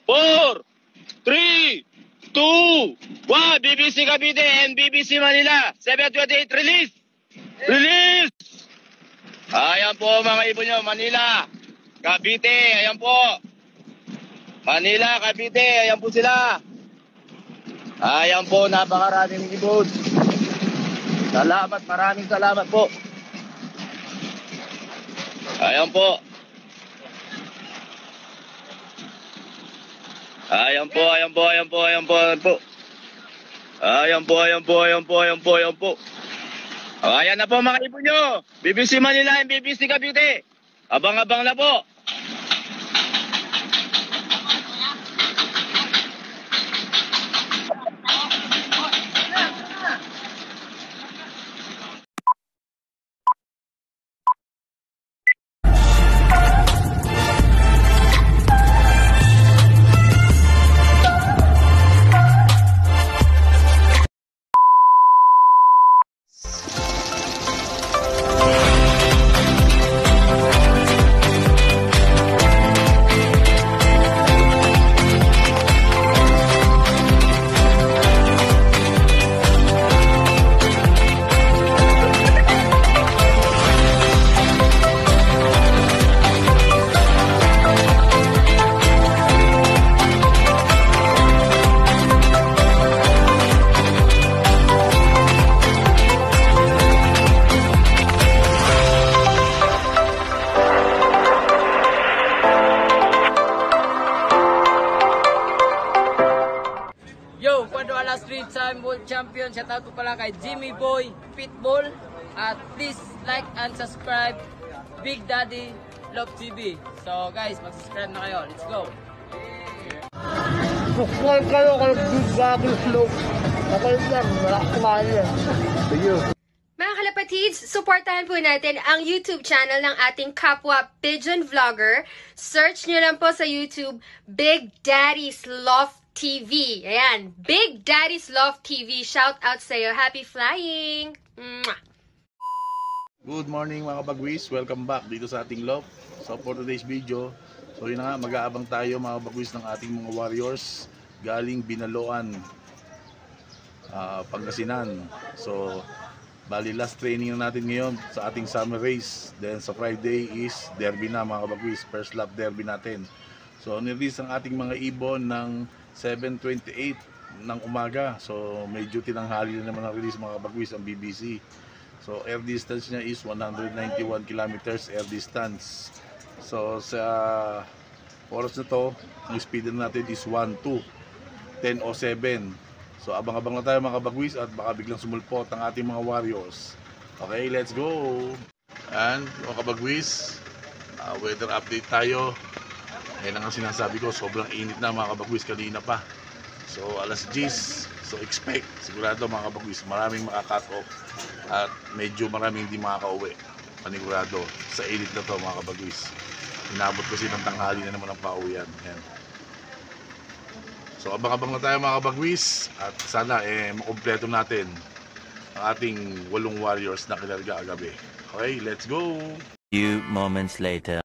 4, 3, 2, 1. BBC Cavite and BBC Manila. 7:28, release! Release! Ayan po mga ibon nyo, Manila, Cavite, ayan po. Manila, Cavite, ayan po sila. Ayan po, napakaraming ibon. Salamat, maraming salamat po. Ayan po. Ayan po, ayan po, ayan po, ayan po, ayan po. Ayan po, ayan po, ayan po, ayan po, ayan po. Ayan na po mga ibon nyo. BBC Manila and BBC Cavite. Abang-abang na po. Street Time World Champion. Shoutout ko pala kay Jimmy Boy Pitbull. At please like and subscribe Big Daddy Love TV. So guys, mag-subscribe na kayo. Let's go! Subscribe kayo kay Big Daddy Love. Okay lang, wala kumain yan. Thank you. Mga kalapatids, supportahan po natin ang YouTube channel ng ating kapwa Pigeon Vlogger. Search nyo lang po sa YouTube, Big Daddy's Love TV. Ayan, Big Daddy's Love TV. Shout out sa'yo. Happy flying! Mwah! Good morning mga kabagwis. Welcome back dito sa ating love. So for today's video, so yun na nga, mag-aabang tayo mga kabagwis ng ating mga warriors galing Binaloan, Pangasinan. So bali last training na natin ngayon sa ating summer race. Then sa Friday is derby na mga kabagwis. First lap derby natin. So nirelease ang ating mga ibon ng 7:28 ng umaga. So medyo tinanghali na naman ang release mga kabagwis ang BBC. So air distance niya is 191 kilometers air distance. So sa oras na to, ang speed natin is 12:10:07. So abang-abang na tayo mga kabagwis at baka biglang sumulpot ang ating mga warriors. Okay, let's go! And mga kabagwis, weather update tayo. Ayan ang sinasabi ko, sobrang init na mga kabagwis kanina pa. So alas 10, so expect, sigurado mga kabagwis, maraming maka-cut off at medyo maraming hindi makaka-uwi. Panigurado, sa init na to mga kabagwis. Inabot kasi ng tanghali na naman ang pauwian. Ayan. So abang-abang na tayo mga kabagwis at sana makumpleto natin ang ating 8 warriors na kinarga agabi. Okay, let's go! Few moments later.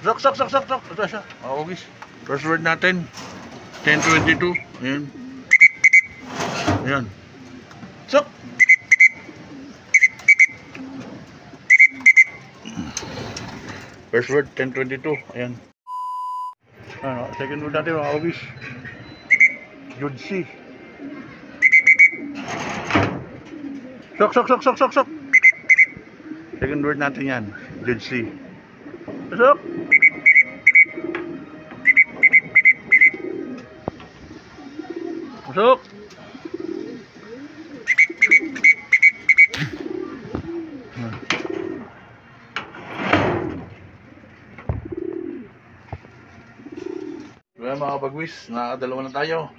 Sok. Ito siya. Okay. First word natin. 10:22. Ayan. Ayan. Sok. First word 10:22. Ayan. Ano, second word natin mga kabis. Judsi. Sok. Second word natin yan. Judsi. Sok. Masuk. Kaya mga kabagwis, nakakadalawa na tayo.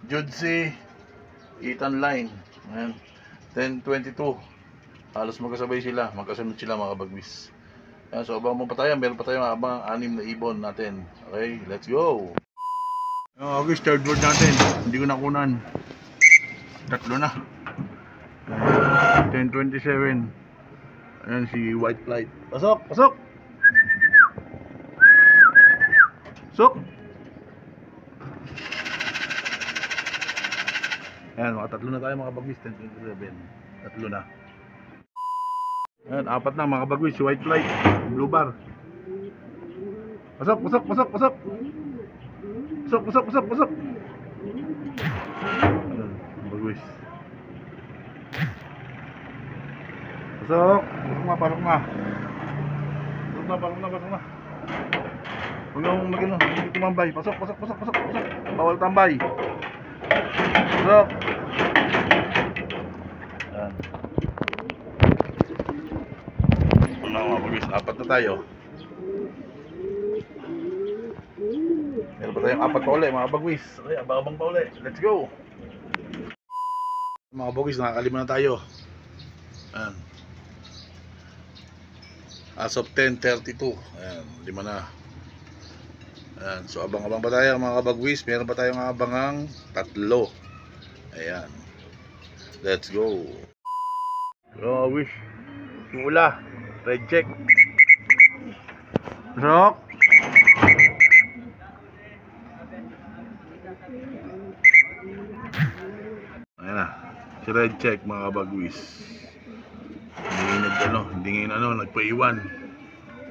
Judsi, Ethan Line. Ayan. 10:22. Halos magkasabay sila, magkasunod sila mga kabagwis. Ayan, so abang mo pa tayo, meron pa tayong abang 6 na ibon natin. Okay, let's go! Okay, third word natin. Hindi ko nakunan. Tatlo na. 10:27. Ayan si White Flight. Pasok! Sok! Ayan, mga tatlo na tayo mga kabagwis. 10, 27. Tatlo na. Ayan, apat na mga kabagwis. White flight, blue bar. Pasok, pasok, pasok, pasok. Pasok, pasok, pasok, pasok. Ayan, kabagwis. Pasok. Pasok na, pasok na. Pasok na, pasok na, pasok na. Huwag nang mag-ino, hindi tumambay. Pasok, pasok, pasok, pasok, pasok. Bawal tambay. Pasok. Ayan. Ano mga bagwis, apat na tayo. Meron pa tayong apat pa uli mga bagwis. Okay, abang-abang pa uli. Let's go. Mga bagwis, nakakalima na tayo. Ayan. As of 10:32. Ayan, 5 na. Ayan, so abang-abang pa tayo mga kabagwis. Meron pa tayong abangang 3. Ayan. Let's go. So, wish. Simula. Red check. Rock. Ayan na. Si red check mga kabagwis. Hindi ngayon nagpaiwan.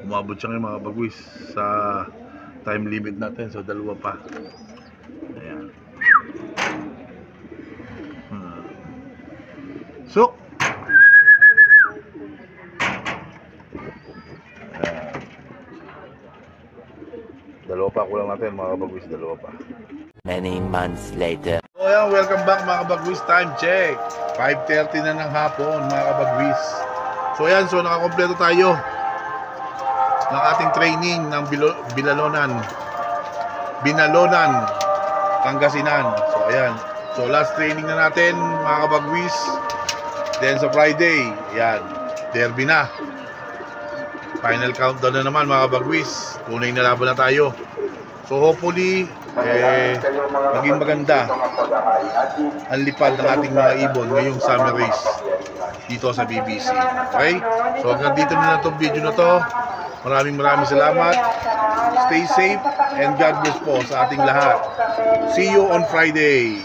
Umabot siya ngayon mga kabagwis sa time limit natin, so 2 pa. Ayan. Sok. Ayan. 2 pa kulang natin mga kabagwis, 2 pa. Many months later. So ayan, welcome back mga kabagwis. Time check 5:30 na ng hapon mga kabagwis. So ayan, so nakakompleto tayo ng ating training ng Binalonan, Pangasinan. So ayan, so last training na natin mga kabagwis. Then sa Friday, ayan, derby na. Final countdown na naman mga kabagwis. Tunay na laban na tayo. So hopefully maging maganda ang lipad ng ating mga ibon ngayong summer race dito sa BBC. Okay? So hanggang dito na itong video na to. Maraming salamat. Stay safe and God bless po sa ating lahat. See you on Friday.